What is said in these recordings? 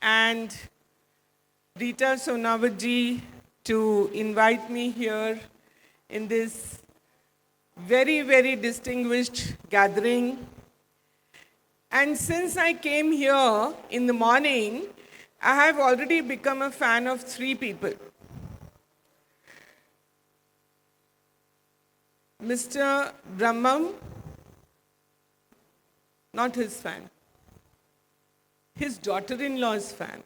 and Rita Sonawatji to invite me here in this very, very distinguished gathering. And since I came here in the morning, I have already become a fan of 3 people. Mr. Brahmam, not his fan. His daughter-in-law's fan.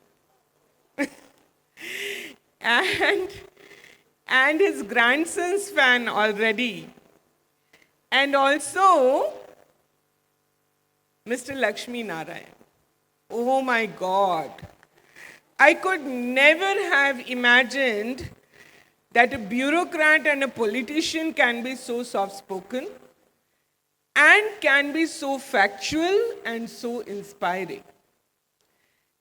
and his grandson's fan already. And also Mr. Lakshmi Narayan. Oh my God. I could never have imagined that a bureaucrat and a politician can be so soft-spoken and can be so factual and so inspiring.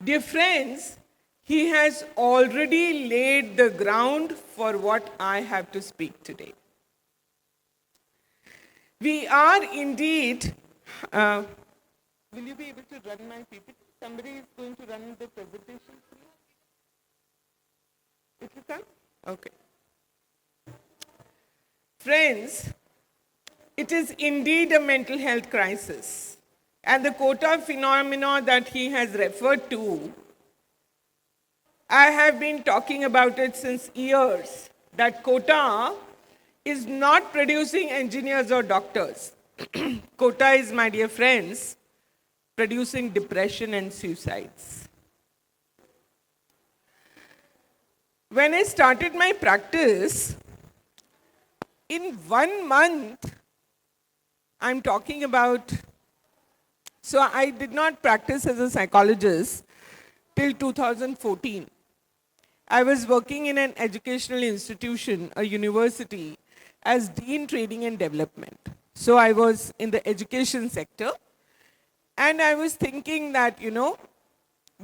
Dear friends, he has already laid the ground for what I have to speak today. We are indeed, will you be able to run my PPT? Somebody is going to run the presentation for me? If you can? Okay. Friends, it is indeed a mental health crisis. And the quota phenomena that he has referred to, I have been talking about it since years, that quota is not producing engineers or doctors. Quota is, my dear friends, producing depression and suicides. When I started my practice, in 1 month, I'm talking about, so I did not practice as a psychologist till 2014. I was working in an educational institution, a university, as Dean Training and Development. So I was in the education sector, and I was thinking that,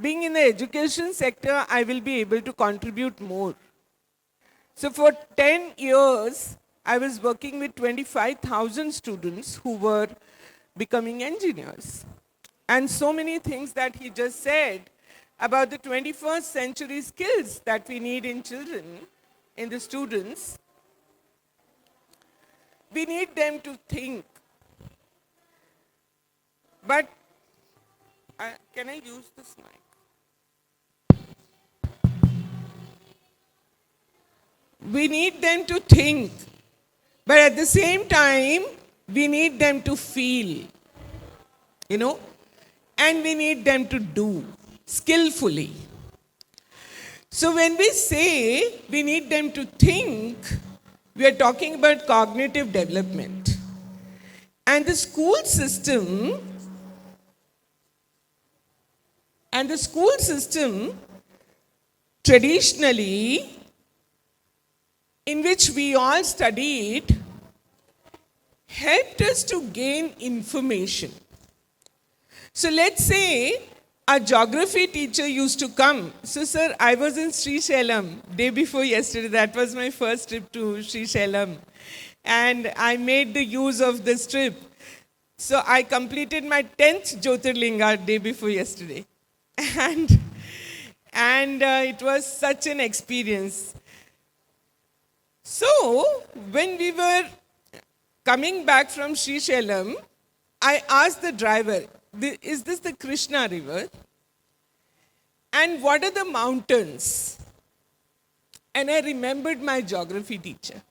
being in the education sector, I will be able to contribute more. So for 10 years, I was working with 25,000 students who were becoming engineers. And so many things that he just said about the 21st century skills that we need in children, in the students. We need them to think. But, can I use this mic? We need them to think. But at the same time, we need them to feel, and we need them to do skillfully. So when we say we need them to think, we are talking about cognitive development. And the school system, traditionally, in which we all studied, helped us to gain information. So let's say a geography teacher used to come. So sir, I was in Srisailam day before yesterday. That was my first trip to Srisailam. And I made the use of this trip. So I completed my 10th Jyotirlinga day before yesterday. And it was such an experience. So, when we were coming back from Srisailam, I asked the driver, is this the Krishna river? And what are the mountains? And I remembered my geography teacher.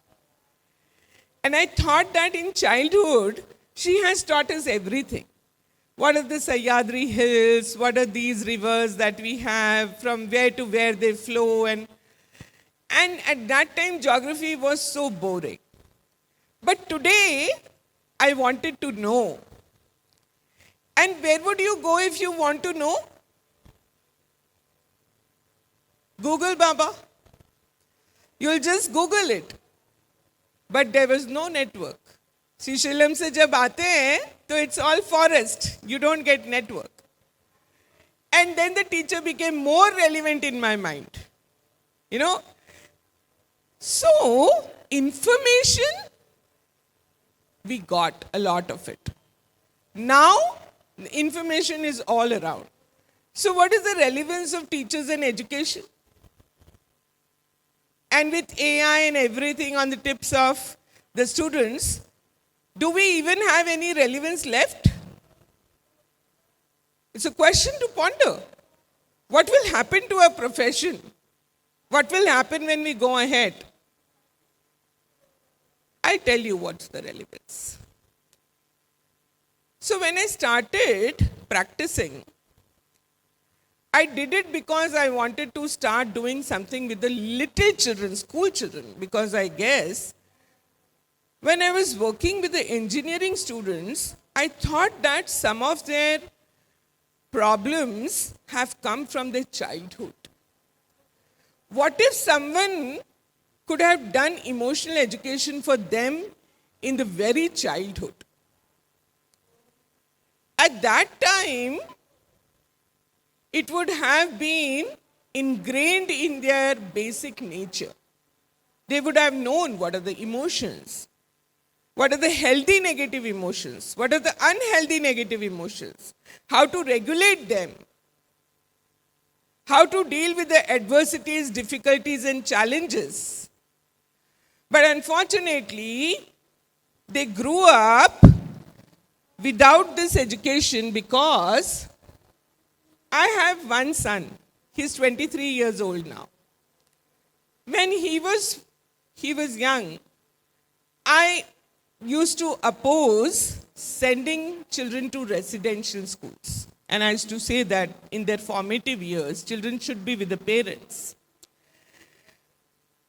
And I thought that in childhood, she has taught us everything. What are the Sahyadri hills? What are these rivers that we have? From where to where they flow? And at that time, geography was so boring. But today, I wanted to know. And where would you go if you want to know? Google, Baba. You'll just Google it. But there was no network. Srisailam se jab aate hain, so it's all forest. You don't get network. And then the teacher became more relevant in my mind. So, information, we got a lot of it. Now, information is all around. So what is the relevance of teachers and education? And with AI and everything on the tips of the students, do we even have any relevance left? It's a question to ponder. What will happen to our profession? What will happen when we go ahead? I tell you what's the relevance. So when I started practicing, I did it because I wanted to start doing something with the little children, school children, because I guess when I was working with the engineering students, I thought that some of their problems have come from their childhood. What if someone could have done emotional education for them in the very childhood? At that time, it would have been ingrained in their basic nature. They would have known what are the emotions, what are the healthy negative emotions, what are the unhealthy negative emotions, how to regulate them, how to deal with the adversities, difficulties, and challenges. But unfortunately, they grew up without this education because I have one son. He's 23 years old now. When he was young, I used to oppose sending children to residential schools. And I used to say that in their formative years, children should be with the parents.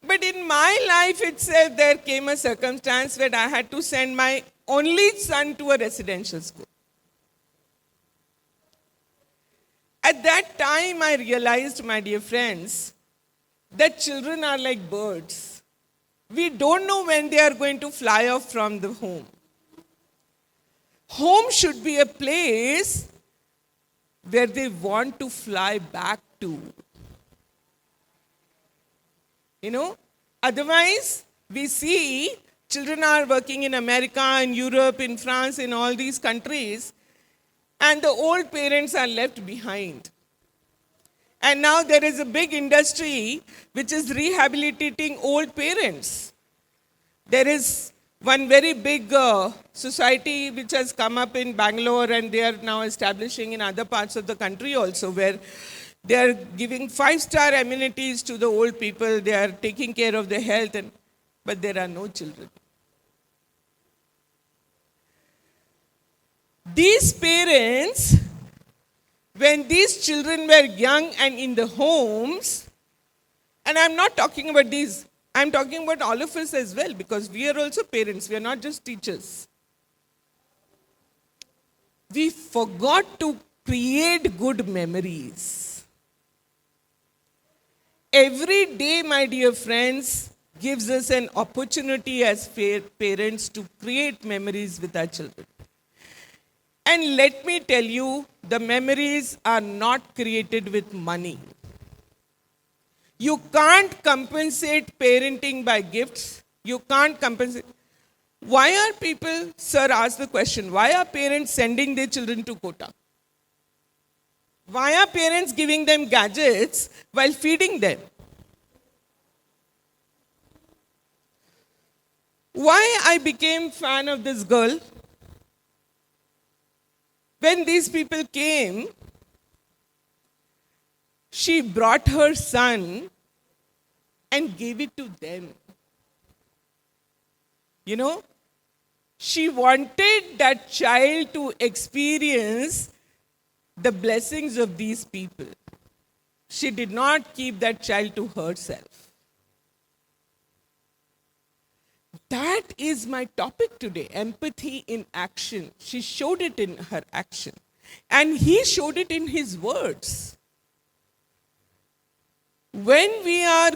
But in my life itself, there came a circumstance where I had to send my only son to a residential school. At that time, I realized, my dear friends, that children are like birds. We don't know when they are going to fly off from the home. Home should be a place where they want to fly back to. Otherwise, we see children are working in America, in Europe, in France, in all these countries, and the old parents are left behind. And now there is a big industry which is rehabilitating old parents. There is one very big society which has come up in Bangalore, and they are now establishing in other parts of the country also, where they are giving 5-star amenities to the old people. They are taking care of their health, but there are no children. These parents, when these children were young and in the homes, and I'm not talking about these, I'm talking about all of us as well, because we are also parents, we are not just teachers. We forgot to create good memories. Every day, my dear friends, gives us an opportunity as parents to create memories with our children. And let me tell you, the memories are not created with money. You can't compensate parenting by gifts. You can't compensate. Why are people, sir, ask the question, why are parents sending their children to Kota? Why are parents giving them gadgets while feeding them? Why I became fan of this girl? When these people came, she brought her son and gave it to them. She wanted that child to experience the blessings of these people. She did not keep that child to herself. That is my topic today, empathy in action. She showed it in her action. And he showed it in his words. When we are,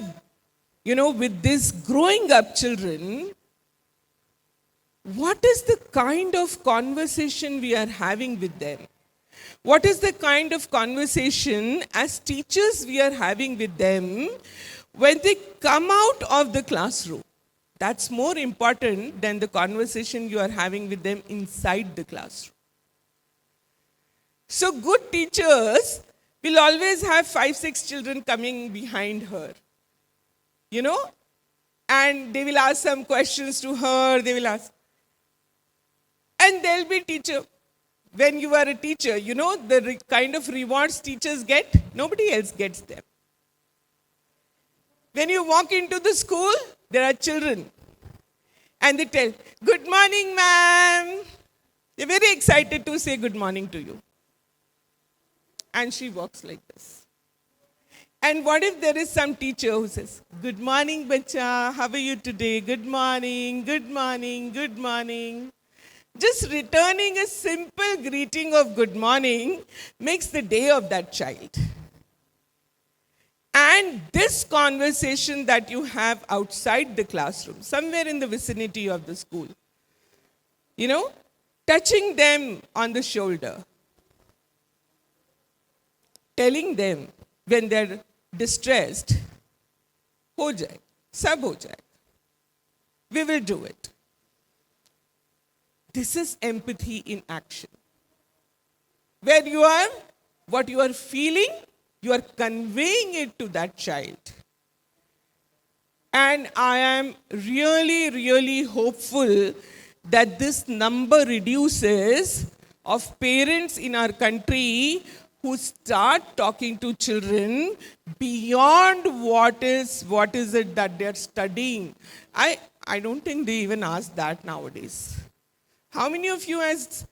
with these growing up children, what is the kind of conversation we are having with them? What is the kind of conversation as teachers we are having with them when they come out of the classroom? That's more important than the conversation you are having with them inside the classroom. So good teachers will always have 5, 6 children coming behind her, you know, and they will ask some questions to her, they will ask. And there'll be teacher. When you are a teacher, you know, the kind of rewards teachers get, nobody else gets them. When you walk into the school, there are children. And they tell, "Good morning, ma'am." They're very excited to say good morning to you. And she walks like this. And what if there is some teacher who says, "Good morning, bacha, how are you today? Good morning, good morning, good morning." Just returning a simple greeting of good morning makes the day of that child. And this conversation that you have outside the classroom, somewhere in the vicinity of the school, you know, touching them on the shoulder, telling them when they're distressed, "Ho jaye, sab ho jaye. We will do it." This is empathy in action. Where you are, what you are feeling, you are conveying it to that child. And I am really, really hopeful that this number reduces of parents in our country who start talking to children beyond what is it that they're studying. I don't think they even ask that nowadays. How many of you as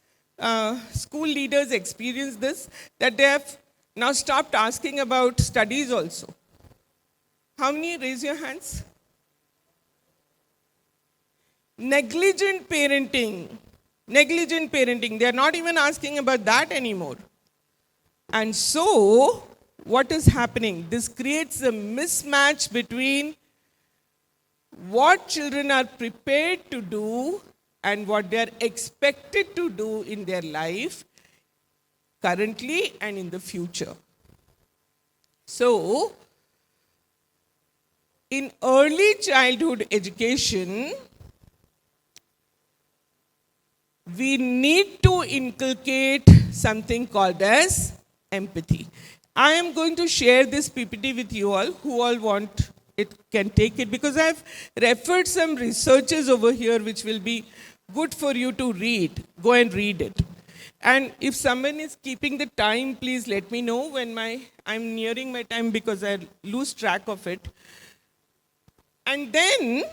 school leaders experience this, that they have now stopped asking about studies also? How many? Raise your hands. Negligent parenting. Negligent parenting. They are not even asking about that anymore. And so, what is happening? This creates a mismatch between what children are prepared to do and what they are expected to do in their life currently and in the future. So, in early childhood education, we need to inculcate something called as empathy. I am going to share this PPT with you all. Who all want it can take it, because I've referred some researches over here which will be good for you to read. Go and read it. And if someone is keeping the time, please let me know when I'm nearing my time, because I lose track of it. And then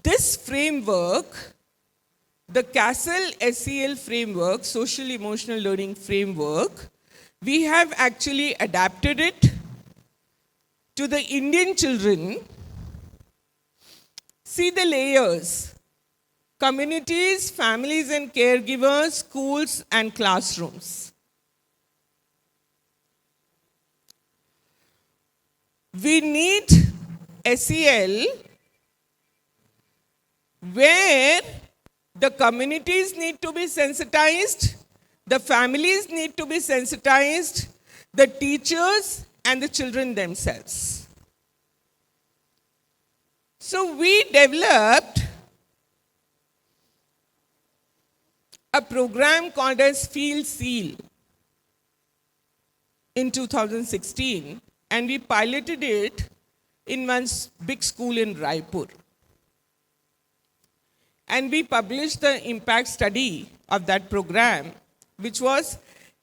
this framework, the CASEL SEL framework, Social Emotional Learning Framework, we have actually adapted it to the Indian children. See the layers: communities, families and caregivers, schools and classrooms. We need SEL where the communities need to be sensitized, the families need to be sensitized, the teachers and the children themselves. So we developed a program called as Field SEAL in 2016, and we piloted it in one big school in Raipur. And we published the impact study of that program, which was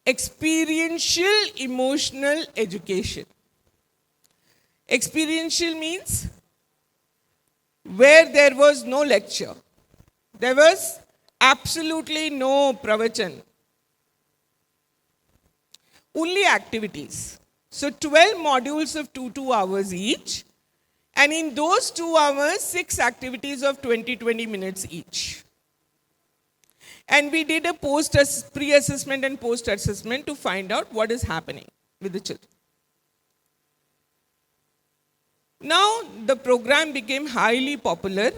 experiential emotional education. Experiential means where there was no lecture. There was absolutely no pravachan. Only activities. So 12 modules of 2 hours each. And in those 2 hours, 6 activities of 20 minutes each. And we did a pre-assessment and post-assessment to find out what is happening with the children. Now, the program became highly popular,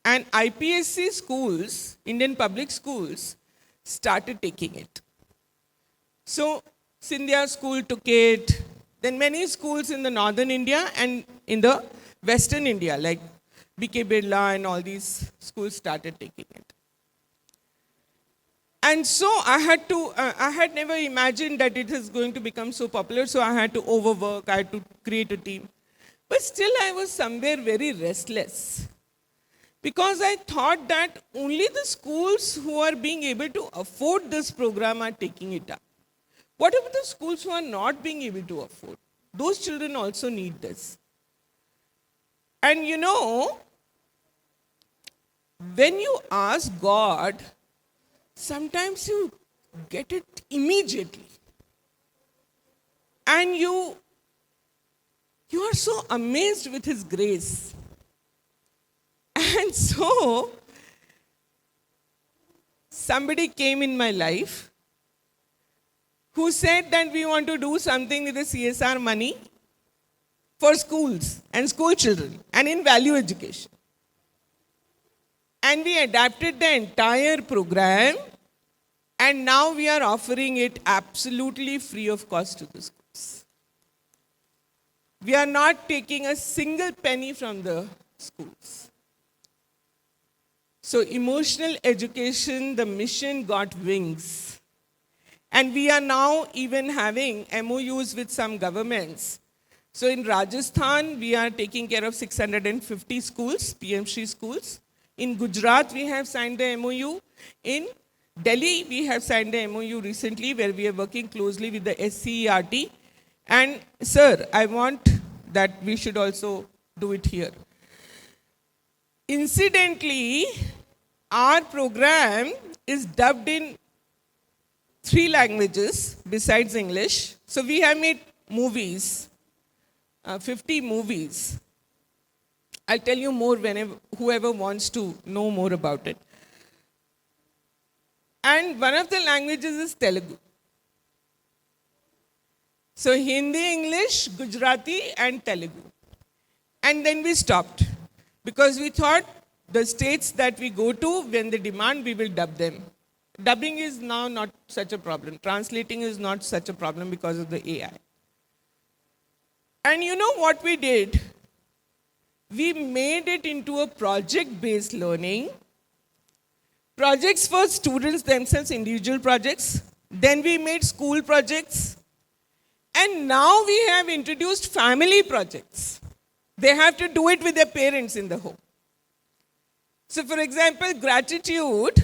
and IPSC schools, Indian public schools, started taking it. So, Scindia school took it, then many schools in the northern India and in the western India, like BK Birla and all these schools started taking it. And so I had never imagined that it is going to become so popular, so I had to overwork, I had to create a team. But still, I was somewhere very restless because I thought that only the schools who are being able to afford this program are taking it up. What about the schools who are not being able to afford? Those children also need this. And you know, when you ask God, sometimes you get it immediately. And you are so amazed with His grace. And so, somebody came in my life who said that we want to do something with the CSR money for schools and school children and in value education. And we adapted the entire program, and now we are offering it absolutely free of cost to the schools. We are not taking a single penny from the schools. So emotional education, the mission got wings. And we are now even having MOUs with some governments. So in Rajasthan, we are taking care of 650 schools, PM-Shri schools. In Gujarat, we have signed the MOU. In Delhi, we have signed the MOU recently where we are working closely with the SCERT. And sir, I want that we should also do it here. Incidentally, our program is dubbed in 3 languages besides English. So we have made movies, 50 movies. I'll tell you more whenever, whoever wants to know more about it. And one of the languages is Telugu. So Hindi, English, Gujarati, and Telugu. And then we stopped because we thought the states that we go to, when they demand, we will dub them. Dubbing is now not such a problem. Translating is not such a problem because of the AI. And you know what we did? We made it into a project-based learning. Projects for students themselves, individual projects. Then we made school projects. And now we have introduced family projects. They have to do it with their parents in the home. So for example, gratitude,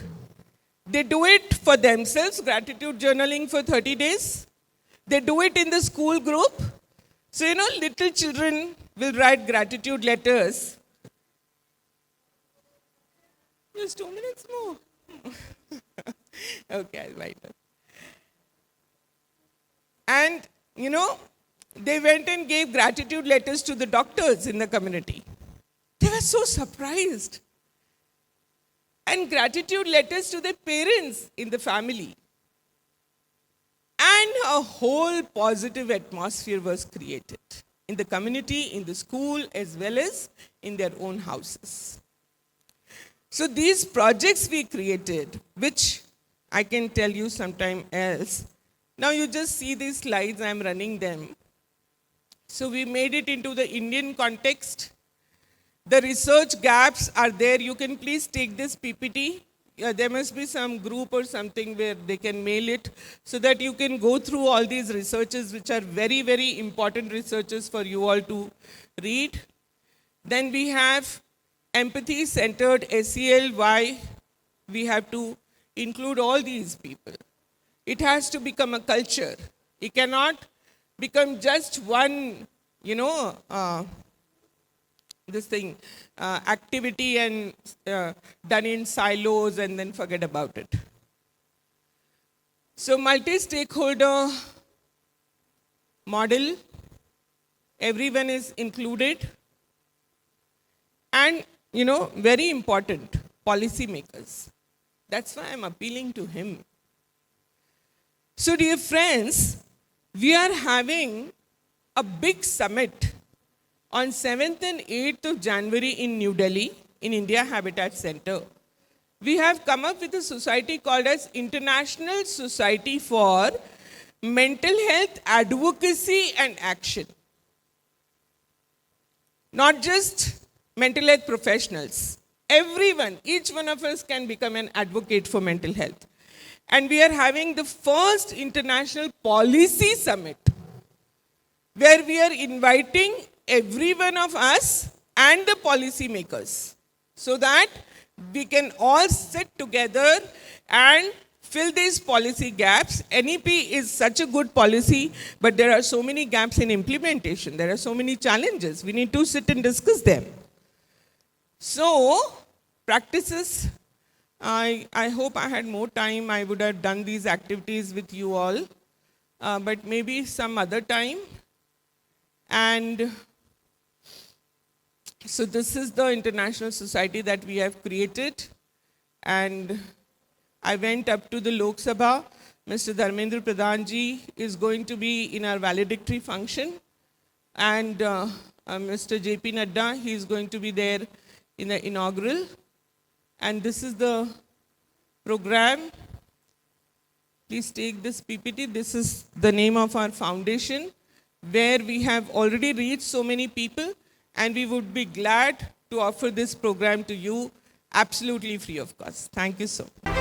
they do it for themselves, gratitude journaling for 30 days. They do it in the school group. So, you know, little children will write gratitude letters. Just 2 minutes more. Okay, I'll write it. And, you know, they went and gave gratitude letters to the doctors in the community. They were so surprised. And gratitude letters to their parents in the family. And a whole positive atmosphere was created in the community, in the school, as well as in their own houses. So these projects we created, which I can tell you sometime else. Now you just see these slides, I'm running them. So we made it into the Indian context. The research gaps are there. You can please take this PPT. There must be some group or something where they can mail it so that you can go through all these researches, which are very, very important researches for you all to read. Then we have empathy-centered SEL, why we have to include all these people. It has to become a culture. It cannot become just one, activity and done in silos and then forget about it. So multi-stakeholder model, everyone is included. And, very important, policy makers. That's why I'm appealing to him. So dear friends, we are having a big summit on 7th and 8th of January in New Delhi, in India Habitat Center. We have come up with a society called as International Society for Mental Health Advocacy and Action. Not just mental health professionals. Everyone, each one of us can become an advocate for mental health. And we are having the first international policy summit where we are inviting every one of us and the policy makers so that we can all sit together and fill these policy gaps. NEP is such a good policy, but there are so many gaps in implementation. There are so many challenges. We need to sit and discuss them. So, practices, I hope I had more time. I would have done these activities with you all, but maybe some other time. And so this is the international society that we have created. And I went up to the Lok Sabha. Mr. Dharmendra Pradhan ji is going to be in our valedictory function. And Mr. JP Nadda, he is going to be there in the inaugural. And this is the program. Please take this PPT. This is the name of our foundation, where we have already reached so many people, and we would be glad to offer this program to you absolutely free of cost. Thank you so much.